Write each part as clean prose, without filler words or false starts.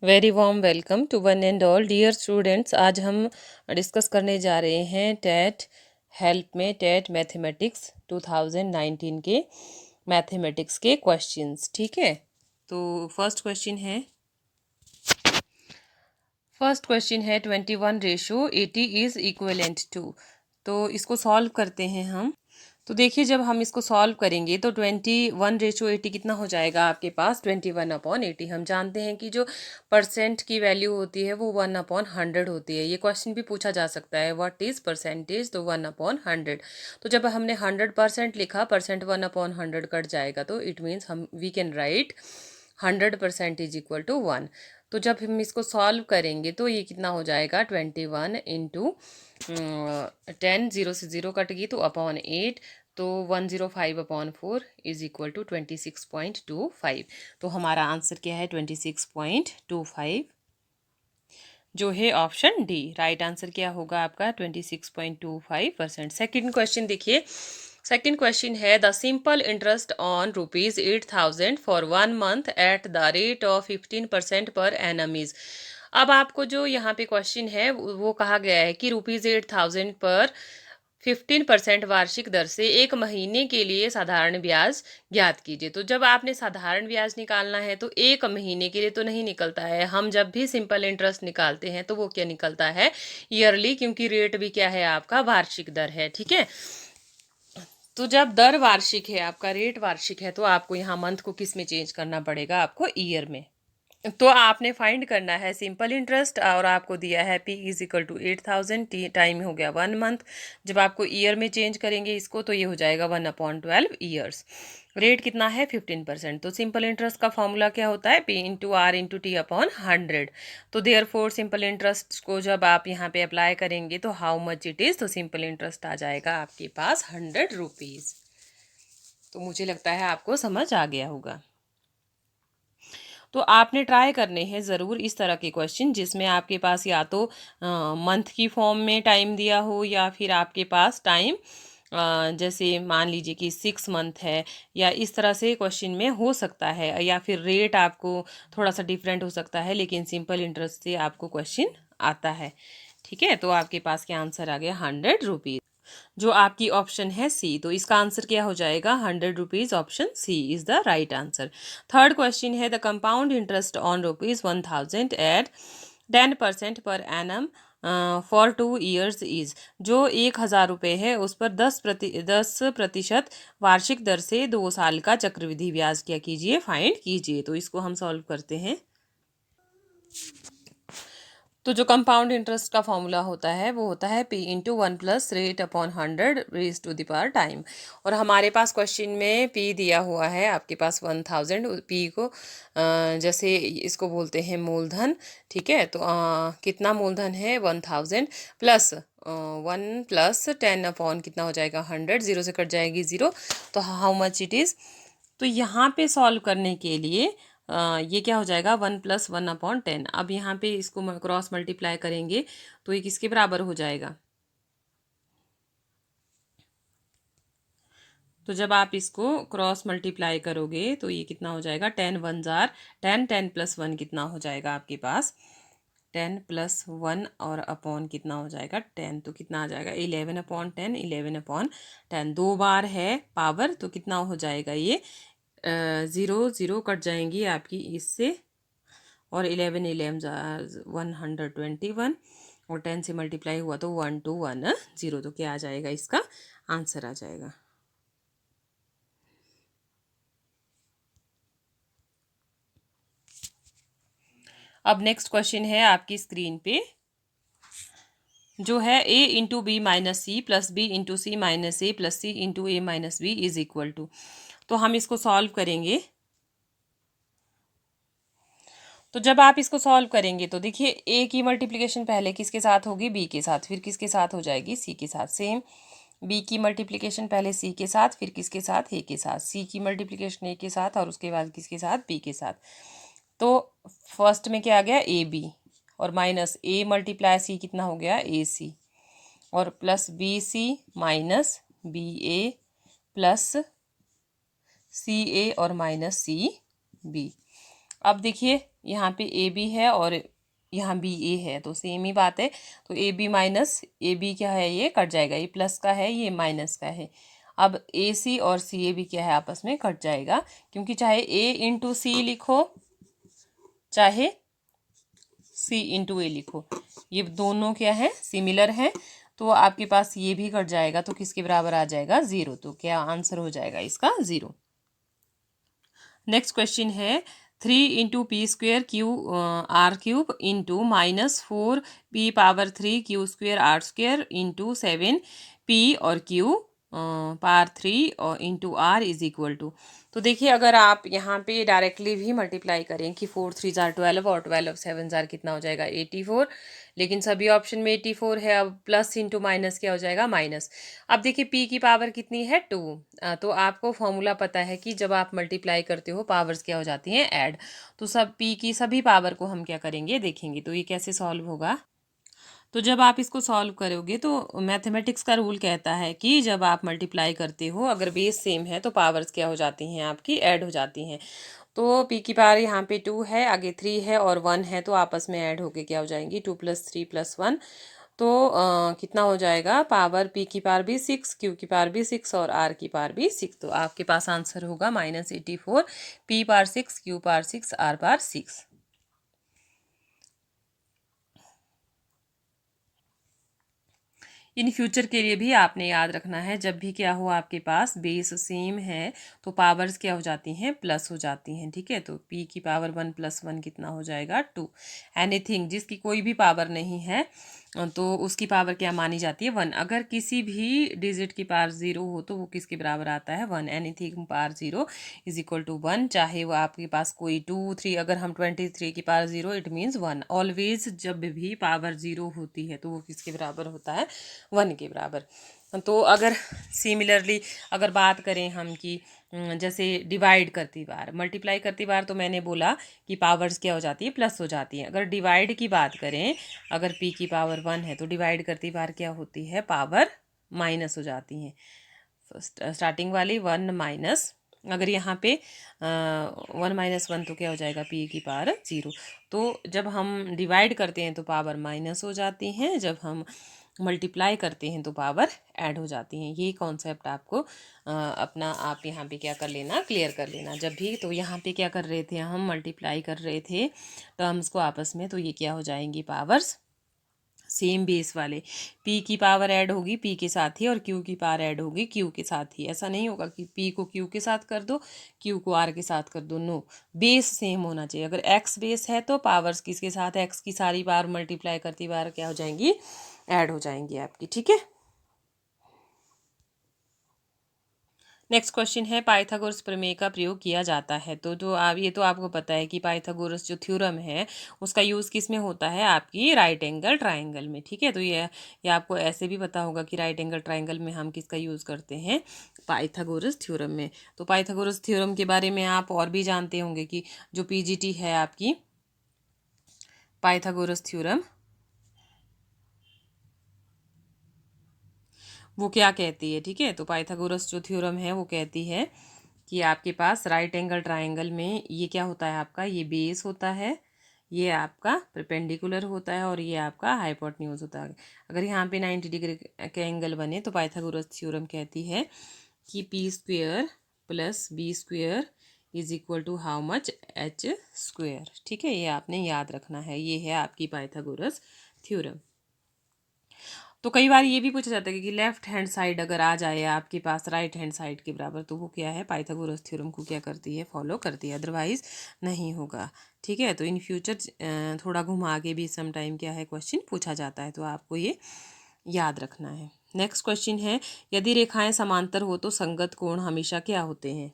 Very warm welcome to one and all dear students. आज हम discuss करने जा रहे हैं टेट हेल्प में टेट मैथमेटिक्स 2019 के मैथमेटिक्स के क्वेश्चंस। ठीक है, तो फर्स्ट क्वेश्चन है 21/80 इज इक्वलेंट टू। तो इसको सॉल्व करते हैं हम। तो देखिए, जब हम इसको सॉल्व करेंगे तो 21/80 कितना हो जाएगा आपके पास 21/80। हम जानते हैं कि जो परसेंट की वैल्यू होती है वो 1/100 होती है। ये क्वेश्चन भी पूछा जा सकता है, व्हाट इज परसेंटेज, तो 1/100। तो जब हमने 100% लिखा, परसेंट 1/100 कट जाएगा, तो इट मीन्स हम we can write 100% is equal to 1। तो जब हम इसको सॉल्व करेंगे तो ये कितना हो जाएगा 21 इंटू 10, 0 से 0 कट गई तो अपॉन 8, तो 105/4 इज इक्वल टू 26.25। तो हमारा आंसर क्या है 26.25, जो है ऑप्शन डी। राइट आंसर क्या होगा आपका 26.25%। सेकेंड क्वेश्चन देखिए। सेकेंड क्वेश्चन है the simple interest on ₹8,000 for 1 month at the rate of 15% per annum is. अब आपको जो यहाँ पे क्वेश्चन है वो कहा गया है कि ₹8,000 पर 15% वार्षिक दर से 1 महीने के लिए साधारण ब्याज ज्ञात कीजिए। तो जब आपने साधारण ब्याज निकालना है तो 1 महीने के लिए तो नहीं निकलता है। हम जब भी सिंपल इंटरेस्ट निकालते हैं तो वो क्या निकलता है, ईयरली, क्योंकि रेट भी क्या है आपका वार्षिक दर है। ठीक है, तो जब दर वार्षिक है, आपका रेट वार्षिक है, तो आपको यहाँ मंथ को किस में चेंज करना पड़ेगा, आपको ईयर में। तो आपने फाइंड करना है सिंपल इंटरेस्ट, और आपको दिया है P is equal to 8,000, time हो गया 1 मंथ। जब आपको ईयर में चेंज करेंगे इसको तो ये हो जाएगा 1/12 ईयर्स। रेट कितना है 15%। तो सिंपल इंटरेस्ट का फॉर्मूला क्या होता है, P into R into T upon 100। तो देयर फोर सिंपल इंटरेस्ट को जब आप यहाँ पे अप्लाई करेंगे तो हाउ मच इट इज़, तो सिंपल इंटरेस्ट आ जाएगा आपके पास ₹100। तो मुझे लगता है आपको समझ आ गया होगा। तो आपने ट्राई करने हैं ज़रूर इस तरह के क्वेश्चन जिसमें आपके पास या तो मंथ की फॉर्म में टाइम दिया हो, या फिर आपके पास टाइम जैसे मान लीजिए कि 6 मंथ है, या इस तरह से क्वेश्चन में हो सकता है, या फिर रेट आपको थोड़ा सा डिफरेंट हो सकता है, लेकिन सिंपल इंटरेस्ट से आपको क्वेश्चन आता है। ठीक है, तो आपके पास क्या आंसर आ गया ₹100, जो आपकी ऑप्शन है सी। तो इसका आंसर क्या हो जाएगा ₹100। Option C is the right answer. Third question है the compound interest on ₹1,000 at 10% per annum for 2 years is. जो 1,000 रुपये है उस पर 10% वार्षिक दर से 2 साल का चक्रवृद्धि ब्याज क्या कीजिए, फाइंड कीजिए। तो इसको हम सॉल्व करते हैं। तो जो कंपाउंड इंटरेस्ट का फॉर्मूला होता है वो होता है P into 1+rate/100 raise to the power time. और हमारे पास क्वेश्चन में P दिया हुआ है आपके पास 1000। P को जैसे इसको बोलते हैं मूलधन। ठीक है, तो कितना मूलधन है 1000 प्लस 1+10 कितना हो जाएगा 100, 0 से कट जाएगी 0, तो हाउ मच इट इज़। तो यहाँ पे सॉल्व करने के लिए ये क्या हो जाएगा 1+1/10। अब यहाँ पे इसको क्रॉस मल्टीप्लाई करेंगे तो ये किसके बराबर हो जाएगा। तो जब आप इसको क्रॉस मल्टीप्लाई करोगे तो ये कितना हो जाएगा 10 1 जार 10, 10+1 कितना हो जाएगा आपके पास 10+1, और अपॉन कितना हो जाएगा 10, तो कितना आ जाएगा 11/10, 11/10। 2 बार है पावर, तो कितना हो जाएगा ये 0 0 कट जाएंगी आपकी इससे, और 11 11 121, और 10 से मल्टीप्लाई हुआ तो 1210। तो क्या आ जाएगा, इसका आंसर आ जाएगा। अब नेक्स्ट क्वेश्चन है आपकी स्क्रीन पे, जो है A into B minus C plus B into C minus A plus C into A minus B is equal to. तो हम इसको सॉल्व करेंगे। तो जब आप इसको सॉल्व करेंगे तो देखिए ए की मल्टीप्लिकेशन पहले किसके साथ होगी, बी के साथ, फिर किसके साथ हो जाएगी, सी के साथ। सेम बी की मल्टीप्लिकेशन पहले सी के साथ, फिर किसके साथ, ए के साथ। सी की मल्टीप्लिकेशन ए के साथ, और उसके बाद किसके साथ, बी के साथ। तो फर्स्ट में क्या आ गया ए बी, और माइनस ए मल्टीप्लाई सी कितना हो गया ए सी, और plus B C minus B A plus C A और माइनस सी बी। अब देखिए यहाँ पे ए बी है और यहाँ बी ए है, तो सेम ही बात है। तो A B minus A B क्या है, ये कट जाएगा, ये प्लस का है ये माइनस का है। अब ए सी और सी ए बी क्या है, आपस में कट जाएगा, क्योंकि चाहे ए इंटू सी लिखो चाहे सी इंटू ए लिखो, ये दोनों क्या है, सिमिलर हैं। तो आपके पास ये भी कट जाएगा, तो किसके बराबर आ जाएगा, ज़ीरो। तो क्या आंसर हो जाएगा इसका, ज़ीरो। नेक्स्ट क्वेश्चन है 3 × p² r³ into -4p⁴q² r² into 7p और q पावर 3 और into r is equal to. तो देखिए अगर आप यहाँ पे डायरेक्टली भी मल्टीप्लाई करें कि 4 3 जार 12 और 12 7 जार कितना हो जाएगा 84, लेकिन सभी ऑप्शन में 84 है। अब प्लस इंटू माइनस क्या हो जाएगा, माइनस। अब देखिए p की पावर कितनी है, 2। तो आपको फॉर्मूला पता है कि जब आप मल्टीप्लाई करते हो पावर्स क्या हो जाती हैं, ऐड। तो सब p की सभी पावर को हम क्या करेंगे, देखेंगे। तो ये कैसे सॉल्व होगा, तो जब आप इसको सॉल्व करोगे तो मैथमेटिक्स का रूल कहता है कि जब आप मल्टीप्लाई करते हो अगर बेस सेम है तो पावर्स क्या हो जाती हैं, आपकी ऐड हो जाती हैं। तो p की पावर यहाँ पे 2 है, आगे 3 है और 1 है, तो आपस में ऐड होके क्या हो जाएंगी, 2 + 3 + 1। तो कितना हो जाएगा, पावर p की पावर भी 6, q की पावर भी 6 और r की पावर भी 6। तो आपके पास आंसर होगा -84, p power 6, q power 6, r power 6। In future के लिए भी आपने याद रखना है, जब भी क्या हो आपके पास बेस सेम है तो पावर्स क्या हो जाती हैं, प्लस हो जाती हैं। ठीक है, तो p की पावर 1 + 1 कितना हो जाएगा, 2। एनीथिंग जिसकी कोई भी पावर नहीं है तो उसकी पावर क्या मानी जाती है, 1। अगर किसी भी डिजिट की पावर 0 हो तो वो किसके बराबर आता है, 1। Anything power 0 is equal to 1, चाहे वो आपके पास कोई 2 3, अगर हम 23 की पावर 0 इट मीन्स 1। ऑलवेज जब भी पावर 0 होती है तो वो किसके बराबर होता है, 1 के बराबर। तो अगर सिमिलरली अगर बात करें हम कि जैसे डिवाइड करती बार मल्टीप्लाई करती बार, तो मैंने बोला कि पावर्स क्या हो जाती है, प्लस हो जाती है। अगर डिवाइड की बात करें, अगर p की पावर 1 है तो डिवाइड करती बार क्या होती है, पावर माइनस हो जाती है। स्टार्टिंग वाली 1 माइनस, अगर यहाँ पे 1 - 1 तो क्या हो जाएगा, p की पावर 0। तो जब हम डिवाइड करते हैं तो पावर माइनस हो जाती हैं, जब हम मल्टीप्लाई करते हैं तो पावर ऐड हो जाती हैं। ये कॉन्सेप्ट आपको अपना आप यहाँ पे क्या कर लेना, क्लियर कर लेना जब भी। तो यहाँ पे क्या कर रहे थे, हम मल्टीप्लाई कर रहे थे टर्म्स को आपस में, तो ये क्या हो जाएंगी, पावर्स सेम बेस वाले। p की पावर ऐड होगी p के साथ ही और q की पावर ऐड होगी q के साथ ही। ऐसा नहीं होगा कि p को q के साथ कर दो, q को r के साथ कर दो, नो, बेस सेम होना चाहिए। अगर x बेस है तो पावर्स किसके साथ, x की सारी बार मल्टीप्लाई करती बार क्या हो जाएंगी, ऐड हो जाएंगी आपकी। ठीक है, नेक्स्ट क्वेश्चन है पाइथागोरस प्रमेय का प्रयोग किया जाता है। तो जो आप ये तो आपको पता है कि पाइथागोरस जो थ्योरम है उसका यूज़ किस में होता है, आपकी राइट एंगल ट्राइंगल में। ठीक है, तो ये आपको ऐसे भी पता होगा कि राइट एंगल ट्राइंगल में हम किसका यूज़ करते हैं, पाइथागोरस थ्योरम में। तो पाइथागोरस थ्योरम के बारे में आप और भी जानते होंगे कि जो पीजीटी है आपकी पाइथागोरस थ्योरम, वो क्या कहती है। ठीक है, तो पाइथागोरस जो थ्योरम है वो कहती है कि आपके पास राइट एंगल ट्राइंगल में ये क्या होता है, आपका ये बेस होता है, ये आपका परपेंडिकुलर होता है और ये आपका हाइपोटेन्यूज होता है। अगर यहाँ पे 90 डिग्री के एंगल बने तो पाइथागोरस थ्योरम कहती है कि p² + b² is equal to how much, h²। ठीक है, ये आपने याद रखना है, ये है आपकी पाइथागोरस थ्योरम। तो कई बार ये भी पूछा जाता है कि लेफ्ट हैंड साइड अगर आ जाए आपके पास राइट हैंड साइड के बराबर, तो वो क्या है, पाइथागोरस थ्योरम को क्या करती है, फॉलो करती है, अदरवाइज नहीं होगा। ठीक है, तो इन फ्यूचर थोड़ा घुमा के भी सम टाइम क्या है, क्वेश्चन पूछा जाता है, तो आपको ये याद रखना है। नेक्स्ट क्वेश्चन है, यदि रेखाएं समांतर हो तो संगत कोण हमेशा क्या होते हैं।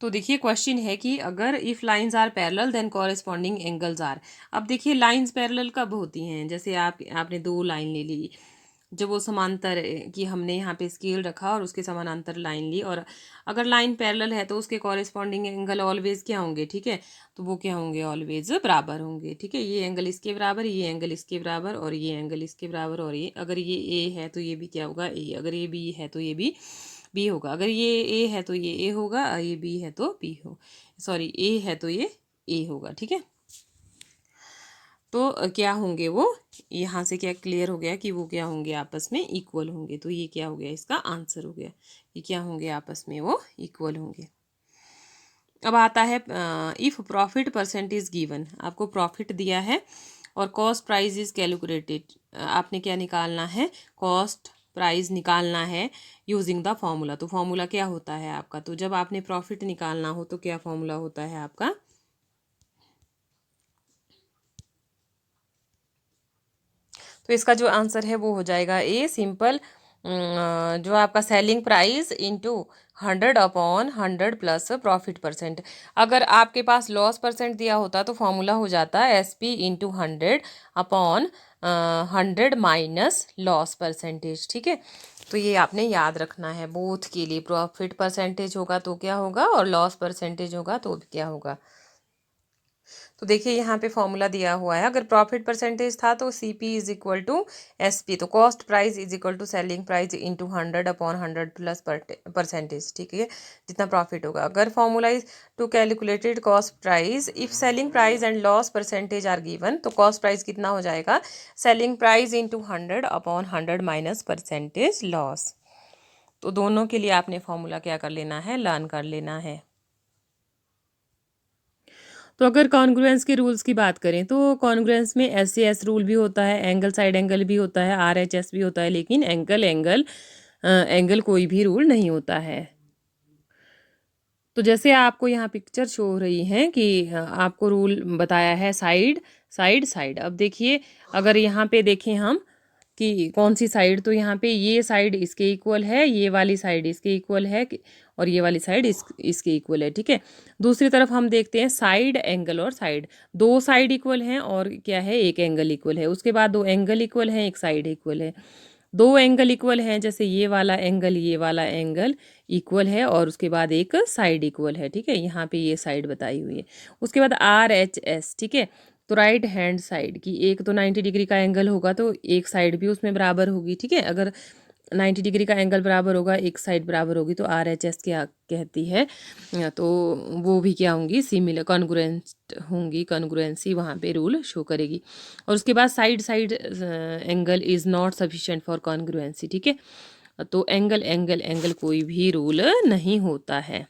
तो देखिए क्वेश्चन है कि अगर if lines are parallel then corresponding angles are. अब देखिए लाइंस पैरेलल कब होती हैं, जैसे आपने दो लाइन ले ली, जब वो समांतर कि हमने यहाँ पे स्केल रखा और उसके समानांतर लाइन ली, और अगर लाइन पैरेलल है तो उसके कॉरेस्पॉन्डिंग एंगल ऑलवेज क्या होंगे, ठीक है, तो वो क्या होंगे, ऑलवेज बराबर होंगे। ठीक है, ये एंगल इसके बराबर, ये एंगल इसके बराबर और ये एंगल इसके बराबर, और ये अगर ये ए है तो ये भी क्या होगा, ए, अगर ये बी है तो ये भी बी होगा। अगर ये ए है तो ये ए होगा, ये बी है तो बी हो, सॉरी ए है तो ये ए होगा। ठीक है, तो क्या होंगे वो, यहाँ से क्या क्लियर हो गया कि वो क्या होंगे, आपस में इक्वल होंगे। तो ये क्या हो गया, इसका आंसर हो गया, ये क्या होंगे, आपस में वो इक्वल होंगे। अब आता है if profit percent is given, आपको प्रॉफिट दिया है और कॉस्ट प्राइस इज कैलकुलेटेड, आपने क्या निकालना है, कॉस्ट प्राइस निकालना है यूजिंग द फॉर्मूला। तो फॉर्मूला क्या होता है आपका, तो जब आपने प्रॉफिट निकालना हो तो क्या फॉर्मूला होता है आपका, तो इसका जो आंसर है वो हो जाएगा ए सिंपल, जो आपका selling price into 100/100 plus profit percent. अगर आपके पास लॉस परसेंट दिया होता तो फॉर्मूला हो जाता SP into 100/100 minus loss percentage. ठीक है, तो ये आपने याद रखना है, बोथ के लिए प्रॉफिट परसेंटेज होगा तो क्या होगा और लॉस परसेंटेज होगा तो क्या होगा। तो देखिए यहाँ पे फॉर्मूला दिया हुआ है, अगर प्रॉफिट परसेंटेज था तो CP is equal to SP, तो cost price is equal to selling price into 100/100 plus percentage. ठीक है, जितना प्रॉफिट होगा। अगर formula is to calculated cost price if selling price and loss percentage are given, तो cost price कितना हो जाएगा, selling price into 100/100 minus percentage loss. तो दोनों के लिए आपने फॉर्मूला क्या कर लेना है, लर्न कर लेना है। तो अगर कॉन्ग्रुएंस के रूल्स की बात करें तो कॉन्ग्रुएंस में SCS रूल भी होता है, एंगल साइड एंगल भी होता है, RHS भी होता है, लेकिन एंगल एंगल एंगल कोई भी रूल नहीं होता है। तो जैसे आपको यहाँ पिक्चर शो हो रही है कि आपको रूल बताया है साइड साइड साइड। अब देखिए अगर यहाँ पे देखें हम कि कौन सी साइड, तो यहाँ पे ये साइड इसके इक्वल है, ये वाली साइड इसके इक्वल है और ये वाली साइड इसके इक्वल है। ठीक है, दूसरी तरफ हम देखते हैं साइड एंगल और साइड, दो साइड इक्वल हैं और क्या है, एक एंगल इक्वल है। उसके बाद दो एंगल इक्वल हैं, एक साइड इक्वल है। दो एंगल इक्वल हैं, जैसे ये वाला एंगल इक्वल है और उसके बाद एक साइड इक्वल है। ठीक है, यहाँ पे ये साइड बताई हुई है। उसके बाद RHS, ठीक है, तो राइट हैंड साइड की एक तो 90 डिग्री का एंगल होगा तो एक साइड भी उसमें बराबर होगी। ठीक है, अगर 90 डिग्री का एंगल बराबर होगा, एक साइड बराबर होगी, तो RHS क्या कहती है, तो वो भी क्या होंगी, सिमिलर कॉन्ग्रुएंट होंगी, कॉन्ग्रुएंसी वहाँ पे रूल शो करेगी। और उसके बाद side side angle is not sufficient for congruency. ठीक है, तो एंगल एंगल एंगल कोई भी रूल नहीं होता है।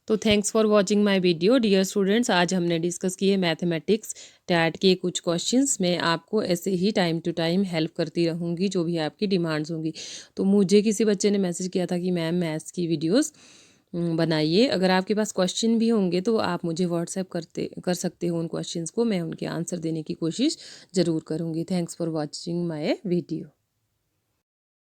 तो thanks for watching my video dear students. आज हमने डिस्कस किए मैथमेटिक्स टैट के कुछ क्वेश्चंस। मैं आपको ऐसे ही टाइम टू टाइम हेल्प करती रहूँगी जो भी आपकी डिमांड्स होंगी। तो मुझे किसी बच्चे ने मैसेज किया था कि मैम मैथ्स की वीडियोस बनाइए। अगर आपके पास क्वेश्चन भी होंगे तो आप मुझे व्हाट्सएप कर सकते हो उन क्वेश्चंस को, मैं उनके आंसर देने की कोशिश ज़रूर करूँगी। Thanks for watching my video.